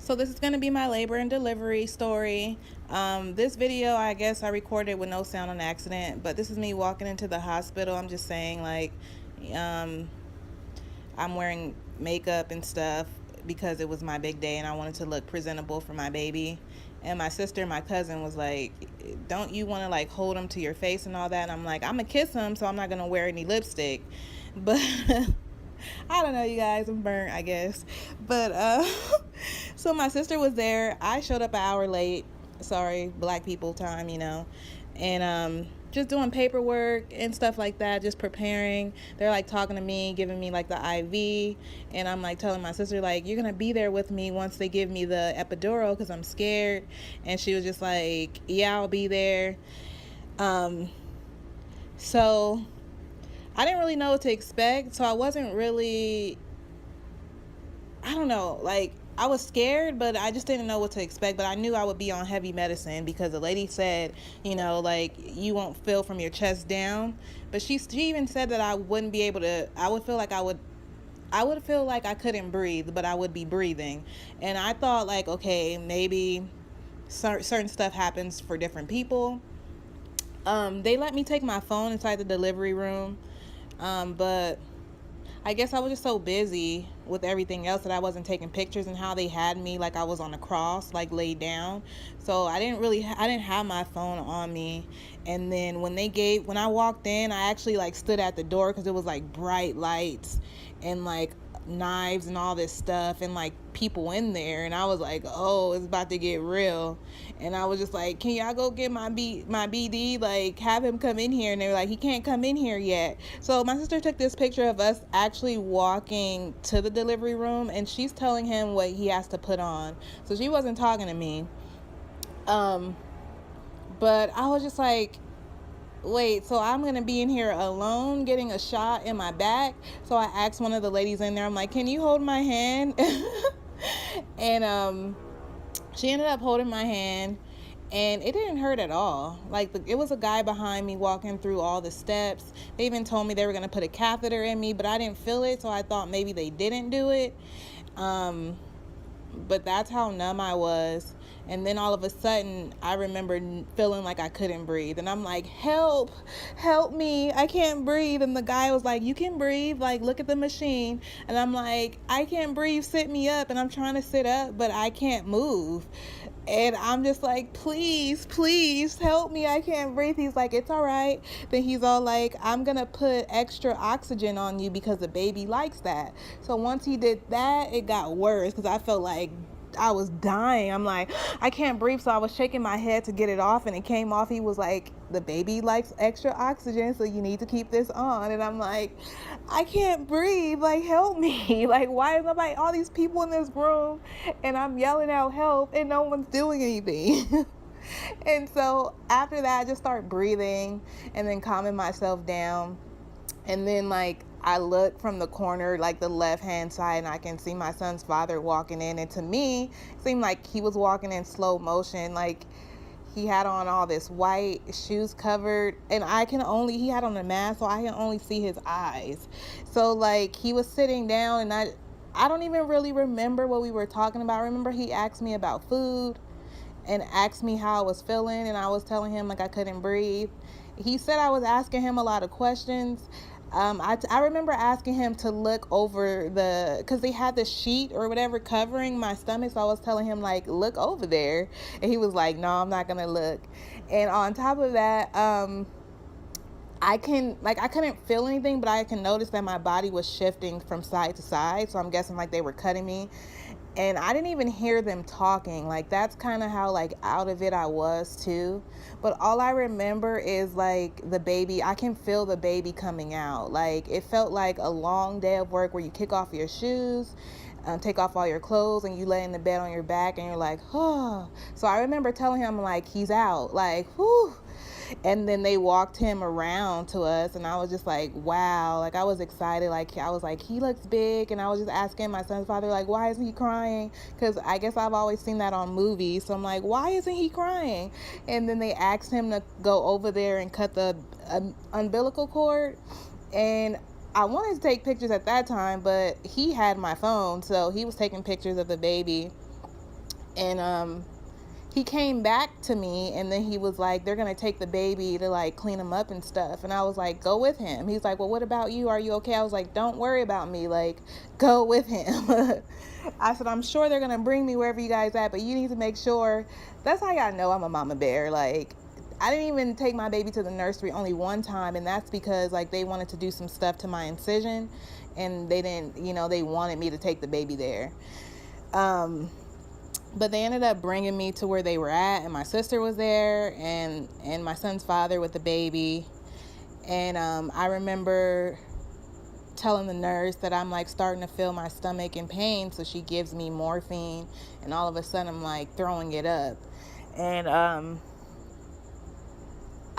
So this is going to be my labor and delivery story. This video, I guess I recorded with no sound on accident, but this is me walking into the hospital. I'm just saying, like, I'm wearing makeup and stuff because it was my big day and I wanted to look presentable for my baby. And my sister and my cousin was like, don't you want to like hold him to your face and all that? And I'm like, I'm gonna kiss him, so I'm not gonna wear any lipstick. But I don't know, you guys, I'm burnt, I guess. But so my sister was there. I showed up an hour late. Sorry, black people time, and just doing paperwork and stuff like that, just preparing. They're like talking to me, giving me like the IV, and I'm like telling my sister, like, you're gonna be there with me once they give me the epidural because I'm scared. And she was just like, yeah, I'll be there. So I didn't really know what to expect, so I wasn't really, I don't know, like, I was scared, but I just didn't know what to expect. But I knew I would be on heavy medicine because the lady said, like, you won't feel from your chest down. But she even said that I wouldn't be able to, I would feel like I couldn't breathe, but I would be breathing. And I thought, like, okay, maybe certain stuff happens for different people. They let me take my phone inside the delivery room, but I guess I was just so busy with everything else that I wasn't taking pictures, and how they had me like I was on a cross, like laid down. So I didn't have my phone on me. And then when I walked in, I actually like stood at the door because it was like bright lights and like knives and all this stuff and like people in there, and I was like, oh, it's about to get real. And I was just like, can y'all go get my BD, like have him come in here? And they were like, he can't come in here yet. So my sister took this picture of us actually walking to the delivery room, and she's telling him what he has to put on. So she wasn't talking to me, but I was just like, wait, so I'm gonna be in here alone getting a shot in my back? So I asked one of the ladies in there, I'm like, can you hold my hand? And she ended up holding my hand, and it didn't hurt at all. Like, it was a guy behind me walking through all the steps. They even told me they were gonna put a catheter in me, but I didn't feel it, so I thought maybe they didn't do it. But that's how numb I was. And then all of a sudden, I remember feeling like I couldn't breathe. And I'm like, help me, I can't breathe. And the guy was like, you can breathe, like, look at the machine. And I'm like, I can't breathe, sit me up. And I'm trying to sit up, but I can't move. And I'm just like, please help me, I can't breathe. He's like, it's all right. Then he's all like, I'm gonna put extra oxygen on you because the baby likes that. So once he did that, it got worse because I felt like I was dying. I'm like, I can't breathe. So I was shaking my head to get it off, and it came off. He was like, the baby likes extra oxygen, so you need to keep this on. And I'm like, I can't breathe, like, help me. Like, why is nobody, all these people in this room, and I'm yelling out help and no one's doing anything? And so after that, I just start breathing and then calming myself down. And then, like, I look from the corner, like the left-hand side, and I can see my son's father walking in. And to me, it seemed like he was walking in slow motion. Like, he had on all this white, shoes covered, and he had on a mask, so I can only see his eyes. So, like, he was sitting down, and I don't even really remember what we were talking about. I remember he asked me about food and asked me how I was feeling, and I was telling him, like, I couldn't breathe. He said I was asking him a lot of questions. I remember asking him to look over because they had the sheet or whatever covering my stomach, so I was telling him, like, look over there, and he was like, no, I'm not gonna look. And on top of that, I couldn't feel anything, but I can notice that my body was shifting from side to side, so I'm guessing like they were cutting me. And I didn't even hear them talking. Like, that's kind of how, like, out of it I was too. But all I remember is, like, the baby. I can feel the baby coming out. Like, it felt like a long day of work where you kick off your shoes, take off all your clothes, and you lay in the bed on your back, and you're like, oh. So I remember telling him, like, he's out. Like, whew. And then they walked him around to us, and I was just like, wow. Like, I was excited. Like, I was like, he looks big. And I was just asking my son's father, like, why isn't he crying? Because I guess I've always seen that on movies. So I'm like, why isn't he crying? And then they asked him to go over there and cut the umbilical cord. And I wanted to take pictures at that time, but he had my phone, so he was taking pictures of the baby. And he came back to me, and then he was like, they're gonna take the baby to like clean him up and stuff. And I was like, go with him. He's like, well, what about you? Are you okay? I was like, don't worry about me, like, go with him. I said, I'm sure they're gonna bring me wherever you guys at, but you need to make sure. That's how y'all know I'm a mama bear. Like, I didn't even take my baby to the nursery only one time, and that's because like they wanted to do some stuff to my incision, and they didn't, they wanted me to take the baby there. But they ended up bringing me to where they were at, and my sister was there, and my son's father with the baby. And I remember telling the nurse that I'm like starting to feel my stomach in pain, so she gives me morphine, and all of a sudden I'm like throwing it up. And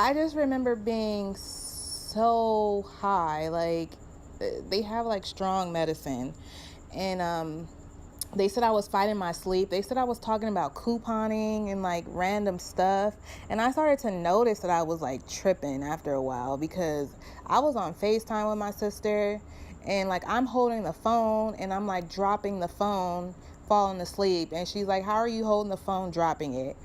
I just remember being so high. Like, they have like strong medicine, and they said I was fighting my sleep. They said I was talking about couponing and like random stuff. And I started to notice that I was like tripping after a while, because I was on FaceTime with my sister, and like I'm holding the phone and I'm like dropping the phone, falling asleep. And she's like, how are you holding the phone, dropping it?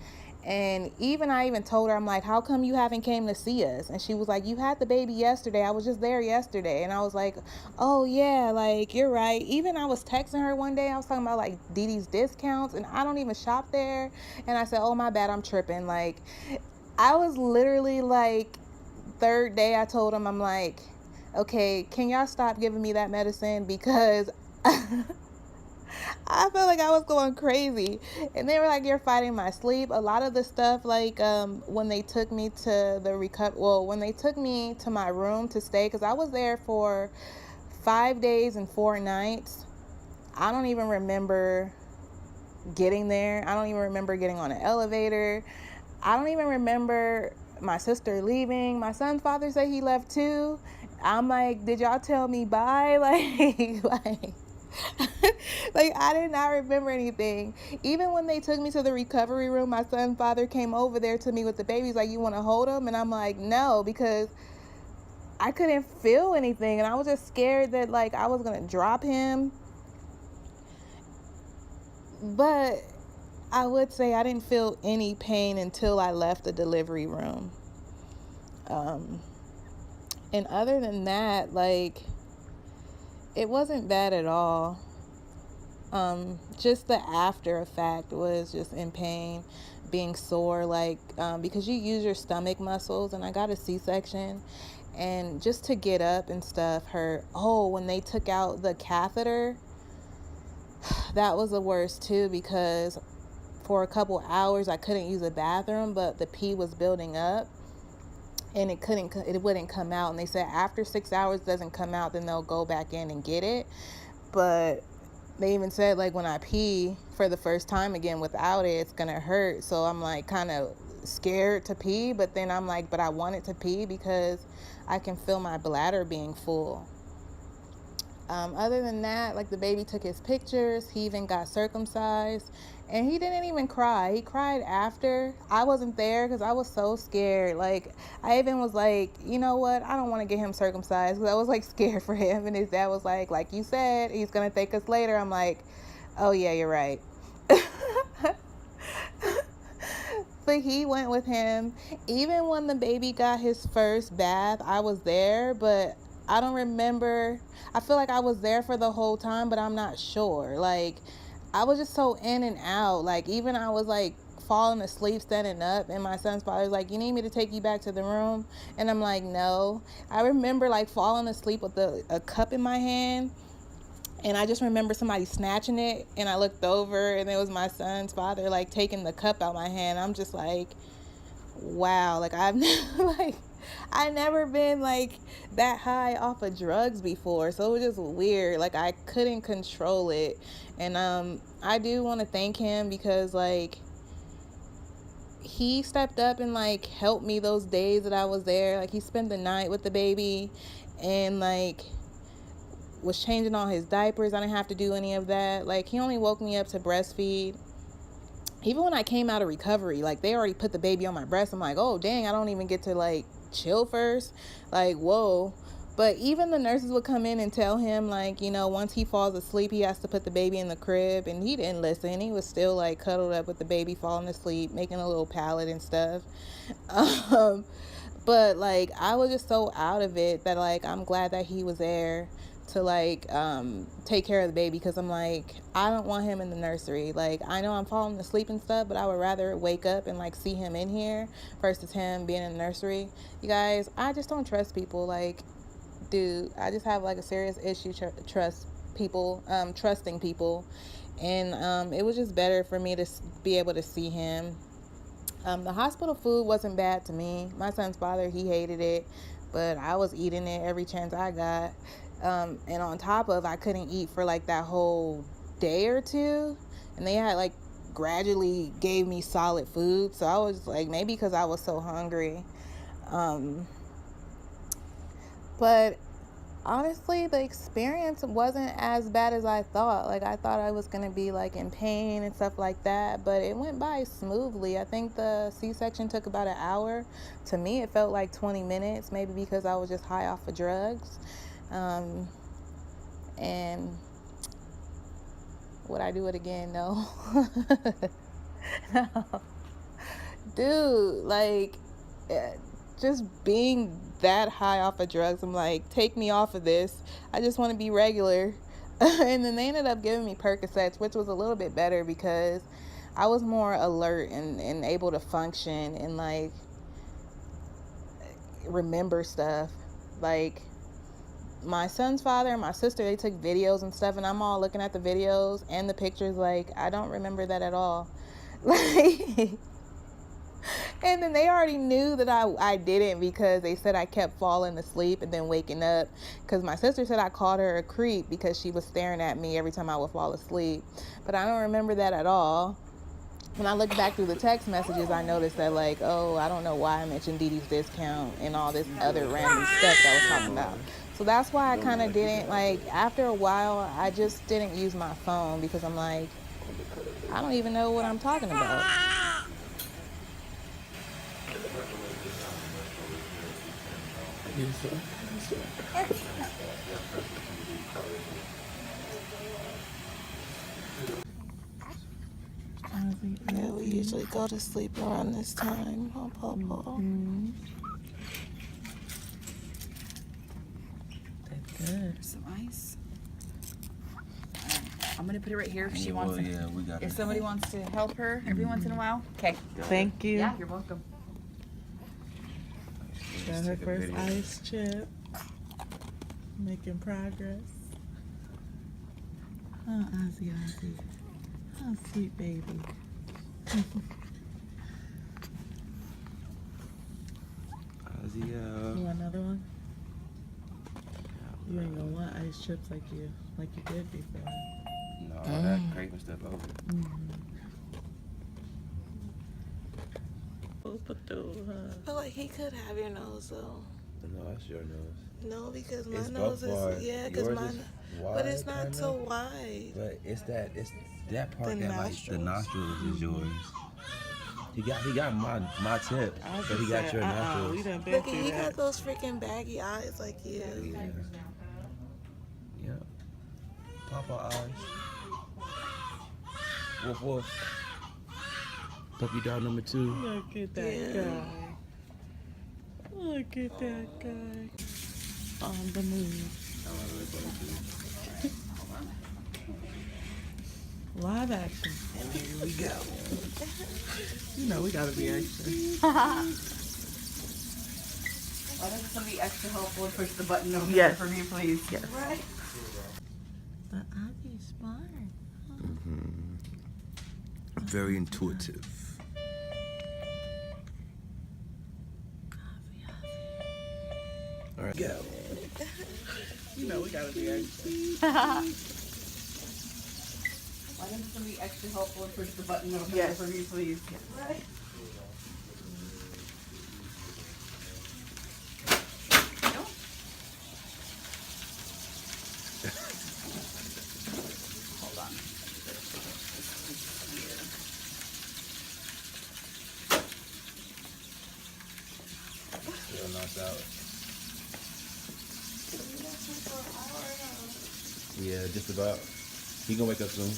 And I even told her, I'm like, how come you haven't came to see us? And she was like, you had the baby yesterday. I was just there yesterday. And I was like, oh yeah, like, you're right. Even I was texting her one day. I was talking about like Didi's discounts, and I don't even shop there. And I said, oh my bad, I'm tripping. Like, I was literally like, third day I told him, I'm like, okay, can y'all stop giving me that medicine? Because I felt like I was going crazy. And they were like, you're fighting my sleep. A lot of the stuff, like when they took me to when they took me to my room to stay, because I was there for 5 days and 4 nights. I don't even remember getting there. I don't even remember getting on an elevator. I don't even remember my sister leaving. My son's father said he left too. I'm like, did y'all tell me bye? Like like, I did not remember anything. Even when they took me to the recovery room, my son's father came over there to me with the baby. He's like, you want to hold him? And I'm like, no, because I couldn't feel anything, and I was just scared that like I was gonna drop him. But I would say I didn't feel any pain until I left the delivery room. And other than that, like, it wasn't bad at all. Just the after effect was just in pain, being sore, like, because you use your stomach muscles, and I got a C-section, and just to get up and stuff hurt. Oh, when they took out the catheter, that was the worst too, because for a couple hours I couldn't use the bathroom, but the pee was building up, and it wouldn't come out. And they said after 6 hours it doesn't come out, then they'll go back in and get it. But they even said, like, when I pee for the first time again without it, it's gonna hurt. So I'm like kind of scared to pee, but then I'm like, but I wanted to pee because I can feel my bladder being full. Other than that, like, the baby took his pictures. He even got circumcised, and he didn't even cry. He cried after. I wasn't there because I was so scared. Like, I even was like, you know what? I don't want to get him circumcised, because I was like scared for him. And his dad was like you said, he's gonna thank us later. I'm like, oh yeah, you're right. But he went with him. Even when the baby got his first bath, I was there, but I don't remember. I feel like I was there for the whole time, but I'm not sure. Like, I was just so in and out. Like, even I was like falling asleep standing up, and my son's father was like, you need me to take you back to the room? And I'm like, no. I remember like falling asleep with a cup in my hand, and I just remember somebody snatching it, and I looked over, and it was my son's father like taking the cup out my hand. I'm just like, wow. Like, I've never been like that high off of drugs before, so it was just weird. Like, I couldn't control it. And I do want to thank him, because like he stepped up and like helped me those days that I was there. Like, he spent the night with the baby, and like was changing all his diapers. I didn't have to do any of that. Like, he only woke me up to breastfeed. Even when I came out of recovery, like, they already put the baby on my breast. I'm like, oh dang, I don't even get to like chill first. Like, whoa. But even the nurses would come in and tell him, like, you know, once he falls asleep, he has to put the baby in the crib. And he didn't listen. He was still, like, cuddled up with the baby, falling asleep, making a little pallet and stuff. But, like, I was just so out of it that, like, I'm glad that he was there to, like, take care of the baby. Because I'm like, I don't want him in the nursery. Like, I know I'm falling asleep and stuff, but I would rather wake up and, like, see him in here versus him being in the nursery. You guys, I just don't trust people. Like, dude, I just have like a serious issue trusting people, and it was just better for me to be able to see him. The hospital food wasn't bad to me. My son's father, he hated it, but I was eating it every chance I got. And on top of, I couldn't eat for like that whole day or two, and they had like gradually gave me solid food, so I was like, maybe because I was so hungry. But honestly, the experience wasn't as bad as I thought. Like, I thought I was going to be like in pain and stuff like that, but it went by smoothly. I think the C-section took about an hour. To me, it felt like 20 minutes, maybe because I was just high off of drugs. And would I do it again? No. No. Dude, like, just being that high off of drugs, I'm like, take me off of this. I just want to be regular. And then they ended up giving me Percocets, which was a little bit better because I was more alert and able to function and like remember stuff. Like, my son's father and my sister, they took videos and stuff, and I'm all looking at the videos and the pictures like, I don't remember that at all. Like, and then they already knew that I didn't because they said I kept falling asleep and then waking up. Because my sister said I called her a creep because she was staring at me every time I would fall asleep. But I don't remember that at all. When I look back through the text messages, I noticed that, like, oh, I don't know why I mentioned Dee Dee's discount and all this other random stuff that I was talking about. So that's why I kind of didn't, like, after a while, I just didn't use my phone because I'm like, I don't even know what I'm talking about. Yeah, we usually go to sleep around this time, huh, Papa? That's good. Some ice. I'm gonna put it right here if she wants it. Yeah, we got if somebody wants to help her every once in a while. Okay. Thank you. Yeah, you're welcome. Got her first ice chip. Making progress. Oh, Ozzy. Oh, sweet baby. Ozzy, You want another one? You ain't gonna want ice chips like you did before. No, that craving stuff over. I feel like he could have your nose though. No, that's your nose. No, because my It's nose both wide. is, yeah, because Yours mine, is wide, but it's not kinda, so wide. But it's that part The that like the nostrils is yours. He got my tip, but he got your nostrils. Look, he got those freaking baggy eyes like you. Yeah. Papa eyes. Woof woof. Puppy dog number 2. Look at that guy. Look at that guy. On the move. Live action. And here we go. You know we gotta be extra. Why doesn't somebody extra helpful and push the button over Yes. for me, please? Yes. Right. But Ozzy's smart. Very intuitive. All right, go. You know we gotta be extra. Why doesn't somebody extra helpful and push the button over Yes. for me, please? Right. Hold on. Still knocked out. Yeah, just about. He gonna wake up soon.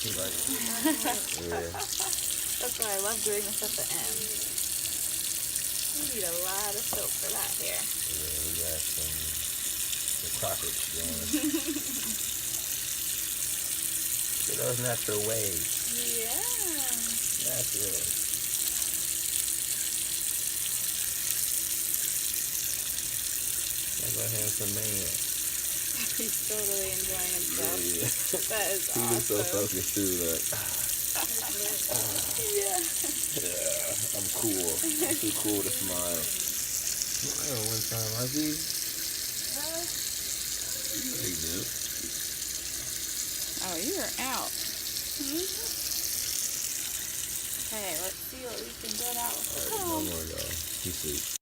He like, yeah. That's why I love doing this at the end. You need a lot of soap for that here. Yeah, we got some crockage going. Look at those natural waves. Yeah. Natural. That's a handsome man. He's totally enjoying himself. Yeah. That is He was so awesome. focused too, like, Yeah. yeah, I'm cool. I'm too cool to smile. Smile one time, Ozzy. There you go. Oh, you're out. Okay, let's see what we can get out with the No comb. more, y'all. He's asleep.